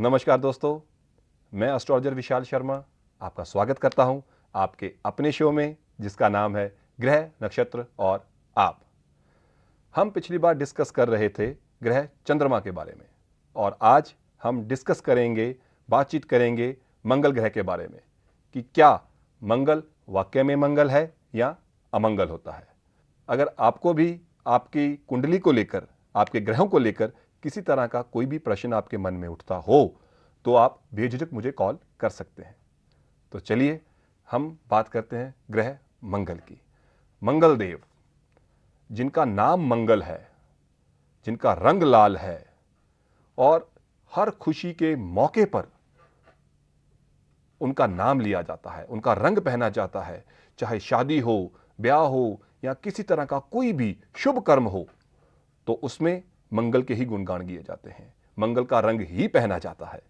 नमस्कार दोस्तों, मैं एस्ट्रोलॉजर विशाल शर्मा आपका स्वागत करता हूं आपके अपने शो में जिसका नाम है ग्रह, नक्षत्र और आप। हम पिछली बार डिस्कस कर रहे थे ग्रह चंद्रमा के बारे में और आज हम डिस्कस करेंगे, बातचीत करेंगे मंगल ग्रह के बारे में कि क्या मंगल वाकई में मंगल है या अमंगल होता है। अगर आपको भी आपकी कुंडली को लेकर, आपके ग्रहों को लेकर किसी तरह का कोई भी प्रश्न आपके मन में उठता हो तो आप बेझिझक मुझे कॉल कर सकते हैं। तो चलिए हम बात करते हैं ग्रह मंगल की। मंगल देव, जिनका नाम मंगल है, जिनका रंग लाल है और हर खुशी के मौके पर उनका नाम लिया जाता है, उनका रंग पहना जाता है, चाहे शादी हो, ब्याह हो या किसी तरह का कोई भी शुभ कर्म हो तो उसमें मंगल के ही गुणगान किए जाते हैं, मंगल का रंग ही पहना जाता है।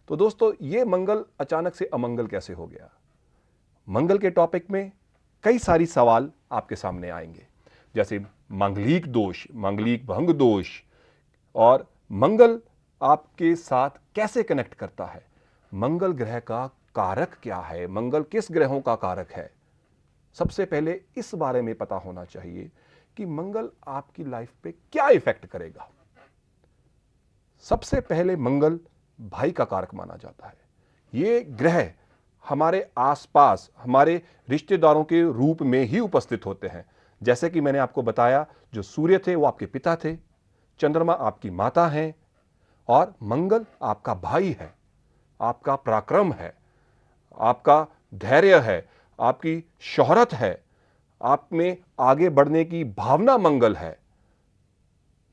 तो दोस्तों, ये मंगल अचानक से अमंगल कैसे हो गया? मंगल के टॉपिक में कई सारी सवाल आपके सामने आएंगे, जैसे मांगलिक दोष, मांगलिक भंग दोष और मंगल आपके साथ कैसे कनेक्ट करता है, मंगल ग्रह का कारक क्या है, मंगल किस ग्रहों का कारक है। सबसे पहले इस बारे में पता होना चाहिए कि मंगल आपकी लाइफ पे क्या इफेक्ट करेगा। सबसे पहले मंगल भाई का कारक माना जाता है। ये ग्रह हमारे आसपास हमारे रिश्तेदारों के रूप में ही उपस्थित होते हैं। जैसे कि मैंने आपको बताया, जो सूर्य थे वो आपके पिता थे, चंद्रमा आपकी माता है और मंगल आपका भाई है, आपका पराक्रम है, आपका धैर्य है, आपकी शोहरत है, आप में आगे बढ़ने की भावना मंगल है।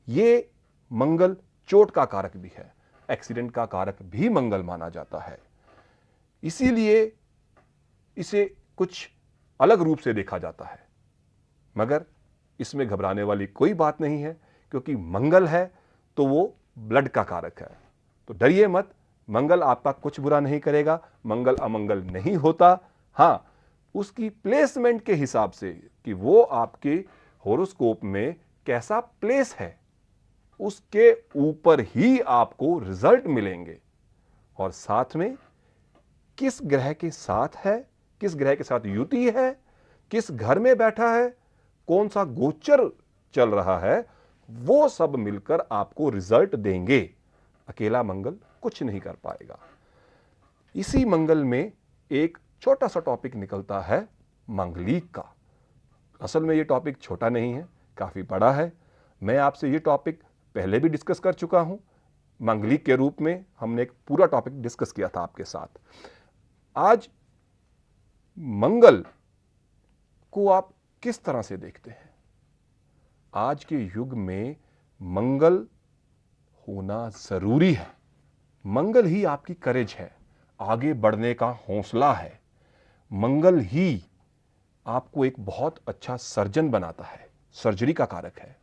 ये मंगल चोट का कारक भी है, एक्सीडेंट का कारक भी मंगल माना जाता है। इसीलिए इसे कुछ अलग रूप से देखा जाता है, मगर इसमें घबराने वाली कोई बात नहीं है, क्योंकि मंगल है तो वो ब्लड का कारक है। तो डरिए मत, मंगल आपका कुछ बुरा नहीं करेगा, मंगल अमंगल नहीं होता। हां, उसकी प्लेसमेंट के हिसाब से कि वो आपके होरोस्कोप में कैसा प्लेस है, उसके ऊपर ही आपको रिजल्ट मिलेंगे। और साथ में किस ग्रह के साथ है, किस ग्रह के साथ युति है, किस घर में बैठा है, कौन सा गोचर चल रहा है, वो सब मिलकर आपको रिजल्ट देंगे। अकेला मंगल कुछ नहीं कर पाएगा। इसी मंगल में एक छोटा सा टॉपिक निकलता है मांगलिक का। असल में ये टॉपिक छोटा नहीं है, काफी बड़ा है। मैं आपसे ये टॉपिक पहले भी डिस्कस कर चुका हूं, मांगलिक के रूप में हमने एक पूरा टॉपिक डिस्कस किया था आपके साथ। आज मंगल को आप किस तरह से देखते हैं? आज के युग में मंगल होना जरूरी है। मंगल ही आपकी करेज है, आगे बढ़ने का हौसला है। मंगल ही आपको एक बहुत अच्छा सर्जन बनाता है, सर्जरी का कारक है।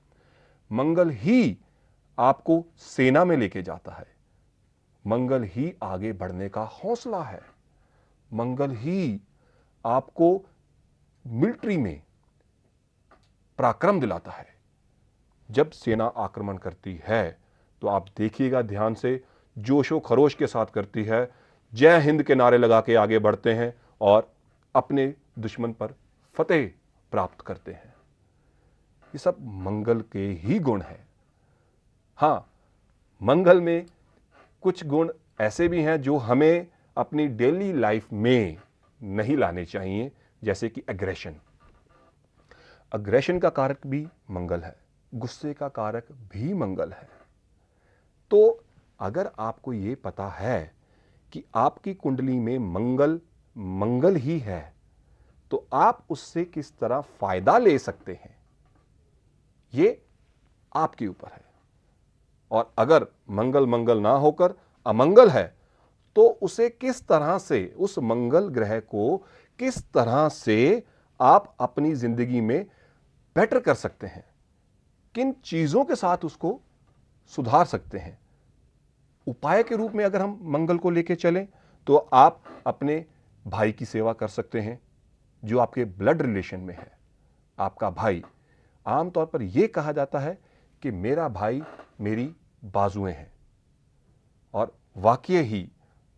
मंगल ही आपको सेना में लेके जाता है। मंगल ही आगे बढ़ने का हौसला है। मंगल ही आपको मिलिट्री में पराक्रम दिलाता है। जब सेना आक्रमण करती है तो आप देखिएगा ध्यान से, जोशो खरोश के साथ करती है, जय हिंद के नारे लगा के आगे बढ़ते हैं और अपने दुश्मन पर फतेह प्राप्त करते हैं। ये सब मंगल के ही गुण हैं। हां, मंगल में कुछ गुण ऐसे भी हैं जो हमें अपनी डेली लाइफ में नहीं लाने चाहिए, जैसे कि एग्रेशन। अग्रेशन का कारक भी मंगल है, गुस्से का कारक भी मंगल है। तो अगर आपको यह पता है कि आपकी कुंडली में मंगल मंगल ही है, तो आप उससे किस तरह फायदा ले सकते हैं, यह आपके ऊपर है। और अगर मंगल मंगल ना होकर अमंगल है तो उसे किस तरह से, उस मंगल ग्रह को किस तरह से आप अपनी जिंदगी में बेटर कर सकते हैं, किन चीजों के साथ उसको सुधार सकते हैं। उपाय के रूप में अगर हम मंगल को लेकर चलें तो आप अपने भाई की सेवा कर सकते हैं जो आपके ब्लड रिलेशन में है। आपका भाई, आमतौर पर यह कहा जाता है कि मेरा भाई मेरी बाजुएं हैं, और वाकई ही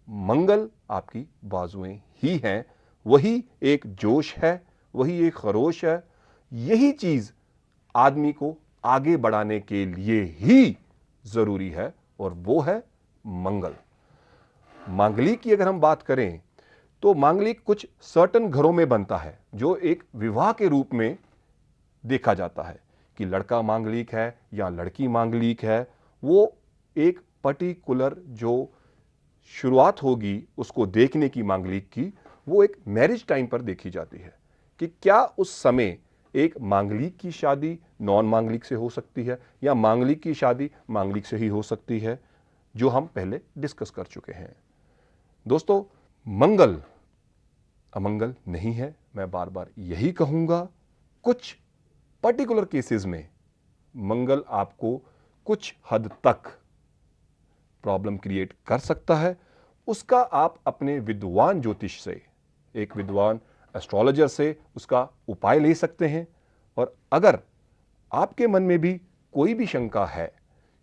मंगल आपकी बाजुएं ही हैं, वही एक जोश है, वही एक खरोश है, यही चीज आदमी को आगे बढ़ाने के लिए ही जरूरी है और वो है मंगल। मांगलिक की अगर हम बात करें तो मांगलिक कुछ सर्टन घरों में बनता है जो एक विवाह के रूप में देखा जाता है कि लड़का मांगलिक है या लड़की मांगलिक है। वो एक पर्टिकुलर जो शुरुआत होगी उसको देखने की मांगलिक की, वो एक मैरिज टाइम पर देखी जाती है कि क्या उस समय एक मांगलिक की शादी नॉन मांगलिक से हो सकती है या मांगलिक की शादी मांगलिक से ही हो सकती है, जो हम पहले डिस्कस कर चुके हैं। दोस्तों, मंगल अमंगल नहीं है, मैं बार बार यही कहूंगा। कुछ पर्टिकुलर केसेस में मंगल आपको कुछ हद तक प्रॉब्लम क्रिएट कर सकता है। उसका आप अपने विद्वान ज्योतिष से, एक विद्वान एस्ट्रोलॉजर से उसका उपाय ले सकते हैं। और अगर आपके मन में भी कोई भी शंका है,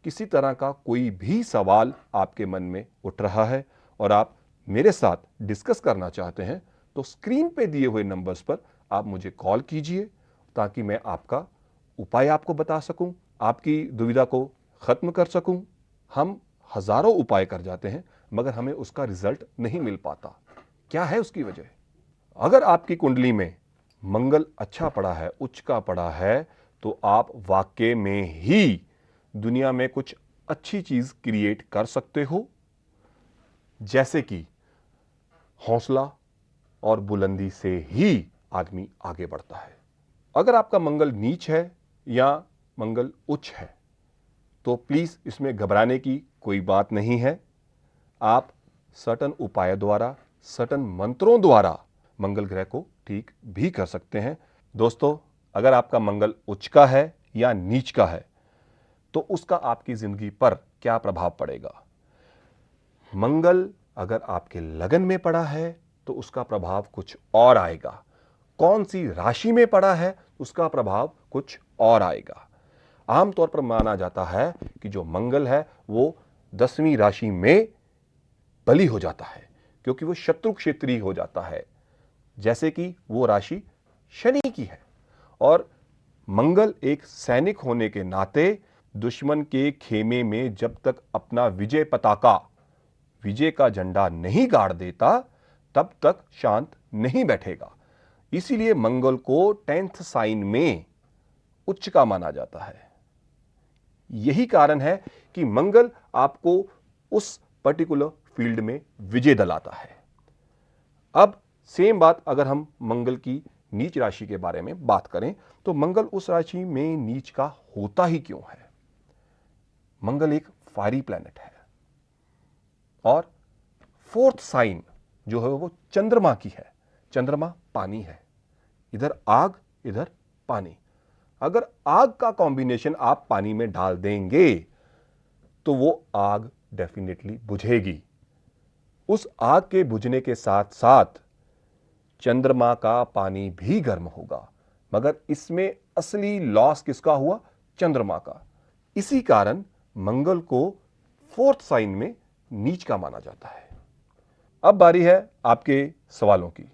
किसी तरह का कोई भी सवाल आपके मन में उठ रहा है और आप मेरे साथ डिस्कस करना चाहते हैं, तो स्क्रीन पे दिए हुए नंबर्स पर आप मुझे कॉल कीजिए ताकि मैं आपका उपाय आपको बता सकूं, आपकी दुविधा को खत्म कर सकूं। हम हजारों उपाय कर जाते हैं मगर हमें उसका रिजल्ट नहीं मिल पाता। क्या है उसकी वजह? अगर आपकी कुंडली में मंगल अच्छा पड़ा है, उच्च का पड़ा है, तो आप वाकई में ही दुनिया में कुछ अच्छी चीज क्रिएट कर सकते हो, जैसे कि हौसला और बुलंदी से ही आदमी आगे बढ़ता है। अगर आपका मंगल नीच है या मंगल उच्च है तो प्लीज इसमें घबराने की कोई बात नहीं है। आप सर्टन उपाय द्वारा, सर्टन मंत्रों द्वारा मंगल ग्रह को ठीक भी कर सकते हैं। दोस्तों, अगर आपका मंगल उच्च का है या नीच का है तो उसका आपकी जिंदगी पर क्या प्रभाव पड़ेगा? मंगल अगर आपके लगन में पड़ा है तो उसका प्रभाव कुछ और आएगा। कौन सी राशि में पड़ा है उसका प्रभाव कुछ और आएगा। आमतौर पर माना जाता है कि जो मंगल है वो 10वीं राशि में बली हो जाता है क्योंकि वो शत्रु क्षेत्रीय हो जाता है, जैसे कि वो राशि शनि की है। और मंगल एक सैनिक होने के नाते दुश्मन के खेमे में जब तक अपना विजय पताका, विजय का झंडा नहीं गाड़ देता, तब तक शांत नहीं बैठेगा। इसीलिए मंगल को 10th साइन में उच्च का माना जाता है। यही कारण है कि मंगल आपको उस पर्टिकुलर फील्ड में विजय दिलाता है। अब सेम बात अगर हम मंगल की नीच राशि के बारे में बात करें तो मंगल उस राशि में नीच का होता ही क्यों है? मंगल एक फायरी प्लैनेट है और 4th साइन जो है वो चंद्रमा की है। चंद्रमा पानी है, इधर आग इधर पानी। अगर आग का कॉम्बिनेशन आप पानी में डाल देंगे तो वो आग डेफिनेटली बुझेगी। उस आग के बुझने के साथ साथ चंद्रमा का पानी भी गर्म होगा, मगर इसमें असली लॉस किसका हुआ? चंद्रमा का। इसी कारण मंगल को 4th साइन में नीच का माना जाता है। अब बारी है आपके सवालों की।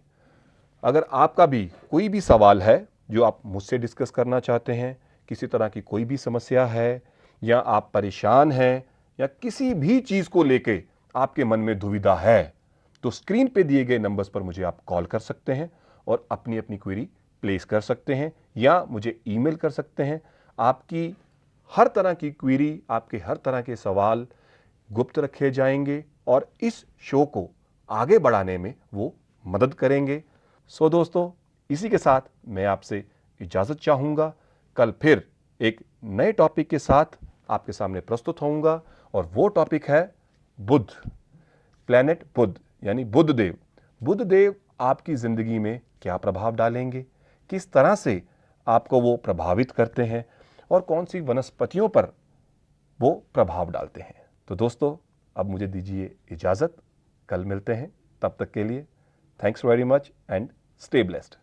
अगर आपका भी कोई भी सवाल है जो आप मुझसे डिस्कस करना चाहते हैं, किसी तरह की कोई भी समस्या है या आप परेशान हैं या किसी भी चीज को लेके आपके मन में दुविधा है, तो स्क्रीन पे दिए गए नंबर्स पर मुझे आप कॉल कर सकते हैं और अपनी अपनी क्वेरी प्लेस कर सकते हैं या मुझे ईमेल कर सकते हैं। आपकी हर तरह की क्वेरी, आपके हर तरह के सवाल गुप्त रखे जाएंगे और इस शो को आगे बढ़ाने में वो मदद करेंगे। सो दोस्तों, इसी के साथ मैं आपसे इजाजत चाहूंगा। कल फिर एक नए टॉपिक के साथ आपके सामने प्रस्तुत होऊंगा और वो टॉपिक है बुध, प्लैनेट बुध यानी बुधदेव। बुधदेव आपकी जिंदगी में क्या प्रभाव डालेंगे, किस तरह से आपको वो प्रभावित करते हैं और कौन सी वनस्पतियों पर वो प्रभाव डालते हैं। तो दोस्तों, अब मुझे दीजिए इजाजत। कल मिलते हैं, तब तक के लिए thanks very much and stay blessed.